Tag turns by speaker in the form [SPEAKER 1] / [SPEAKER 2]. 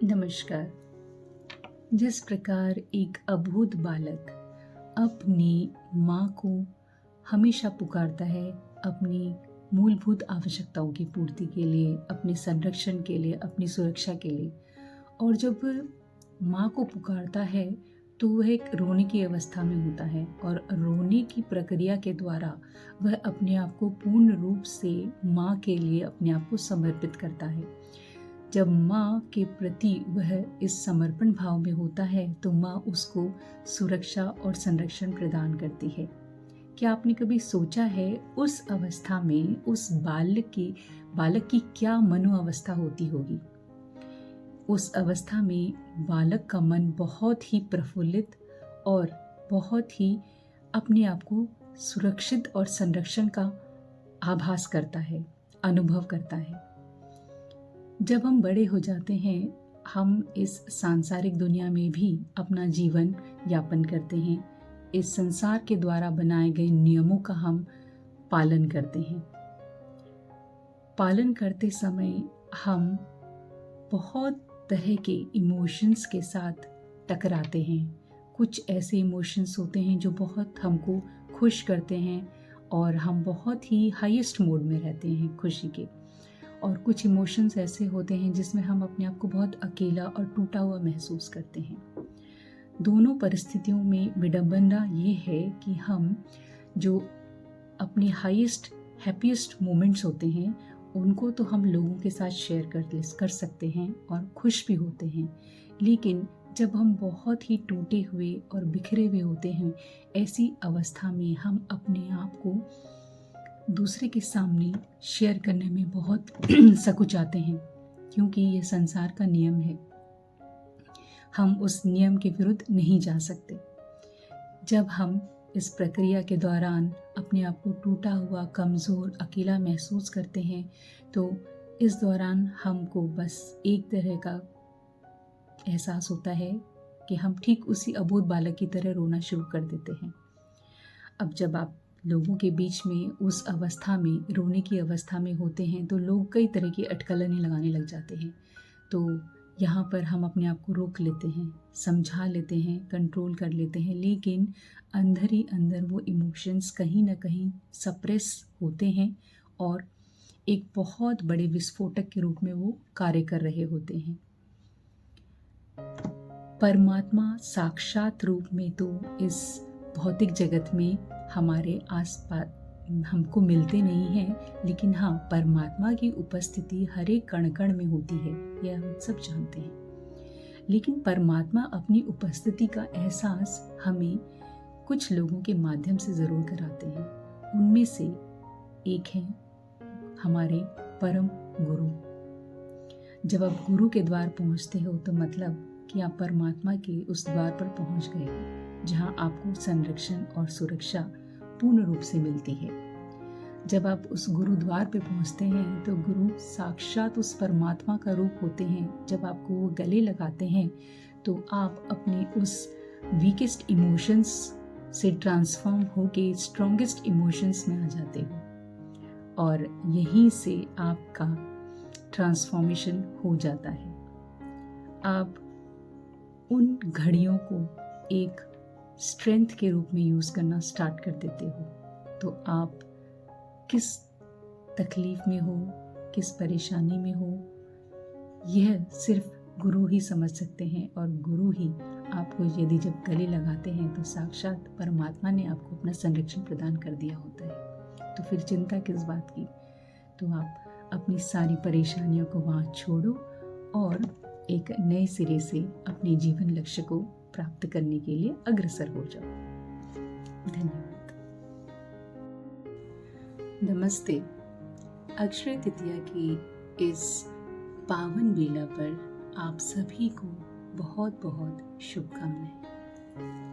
[SPEAKER 1] नमस्कार। जिस प्रकार एक अबोध बालक अपनी माँ को हमेशा पुकारता है अपनी मूलभूत आवश्यकताओं की पूर्ति के लिए, अपने संरक्षण के लिए, अपनी सुरक्षा के लिए, और जब माँ को पुकारता है तो वह एक रोने की अवस्था में होता है और रोने की प्रक्रिया के द्वारा वह अपने आप को पूर्ण रूप से माँ के लिए अपने आप को समर्पित करता है। जब माँ के प्रति वह इस समर्पण भाव में होता है तो माँ उसको सुरक्षा और संरक्षण प्रदान करती है। क्या आपने कभी सोचा है उस अवस्था में उस बालक की क्या मनोअवस्था होती होगी? उस अवस्था में बालक का मन बहुत ही प्रफुल्लित और बहुत ही अपने आप को सुरक्षित और संरक्षण का आभास करता है, अनुभव करता है। जब हम बड़े हो जाते हैं, हम इस सांसारिक दुनिया में भी अपना जीवन यापन करते हैं। इस संसार के द्वारा बनाए गए नियमों का हम पालन करते हैं। पालन करते समय हम बहुत तरह के इमोशंस के साथ टकराते हैं। कुछ ऐसे इमोशंस होते हैं जो बहुत हमको खुश करते हैं और हम बहुत ही हाईएस्ट मोड में रहते हैं खुशी के, और कुछ इमोशंस ऐसे होते हैं जिसमें हम अपने आप को बहुत अकेला और टूटा हुआ महसूस करते हैं। दोनों परिस्थितियों में विडंबना ये है कि हम जो अपने हाईएस्ट हैप्पीएस्ट मोमेंट्स होते हैं उनको तो हम लोगों के साथ शेयर कर सकते हैं और खुश भी होते हैं, लेकिन जब हम बहुत ही टूटे हुए और बिखरे हुए होते हैं, ऐसी अवस्था में हम अपने आप को दूसरे के सामने शेयर करने में बहुत सकुचाते हैं, क्योंकि ये संसार का नियम है। हम उस नियम के विरुद्ध नहीं जा सकते। जब हम इस प्रक्रिया के दौरान अपने आप को टूटा हुआ, कमज़ोर, अकेला महसूस करते हैं तो इस दौरान हमको बस एक तरह का एहसास होता है कि हम ठीक उसी अबोध बालक की तरह रोना शुरू कर देते हैं। अब जब आप लोगों के बीच में उस अवस्था में, रोने की अवस्था में होते हैं तो लोग कई तरह की अटकलें लगाने लग जाते हैं। तो यहाँ पर हम अपने आप को रोक लेते हैं, समझा लेते हैं, कंट्रोल कर लेते हैं, लेकिन अंदर ही अंदर वो इमोशंस कहीं ना कहीं सप्रेस होते हैं और एक बहुत बड़े विस्फोटक के रूप में वो कार्य कर रहे होते हैं। परमात्मा साक्षात रूप में तो इस भौतिक जगत में हमारे आसपास हमको मिलते नहीं हैं, लेकिन हाँ, परमात्मा की उपस्थिति हर एक कण कण में होती है, यह हम सब जानते हैं। लेकिन परमात्मा अपनी उपस्थिति का एहसास हमें कुछ लोगों के माध्यम से ज़रूर कराते हैं। उनमें से एक हैं हमारे परम गुरु। जब आप गुरु के द्वार पहुँचते हो तो मतलब कि आप परमात्मा के उस द्वार पर पहुँच गए हो, जहाँ आपको संरक्षण और सुरक्षा पूर्ण रूप से मिलती है। जब आप उस गुरुद्वार पे पहुँचते हैं तो गुरु साक्षात उस परमात्मा का रूप होते हैं। जब आपको वो गले लगाते हैं तो आप अपने उस वीकेस्ट इमोशंस से ट्रांसफॉर्म होके स्ट्रॉन्गेस्ट इमोशंस में आ जाते हो और यहीं से आपका ट्रांसफॉर्मेशन हो जाता है। आप उन घड़ियों को एक स्ट्रेंथ के रूप में यूज़ करना स्टार्ट कर देते हो। तो आप किस तकलीफ में हो, किस परेशानी में हो, यह सिर्फ गुरु ही समझ सकते हैं, और गुरु ही आपको यदि जब गले लगाते हैं तो साक्षात परमात्मा ने आपको अपना संरक्षण प्रदान कर दिया होता है। तो फिर चिंता किस बात की? तो आप अपनी सारी परेशानियों को वहाँ छोड़ो और एक नए सिरे से अपने जीवन लक्ष्य को प्राप्त करने के लिए अग्रसर हो जाओ। धन्यवाद। नमस्ते। अक्षय तृतीया की इस पावन बेला पर आप सभी को बहुत बहुत शुभकामनाएं।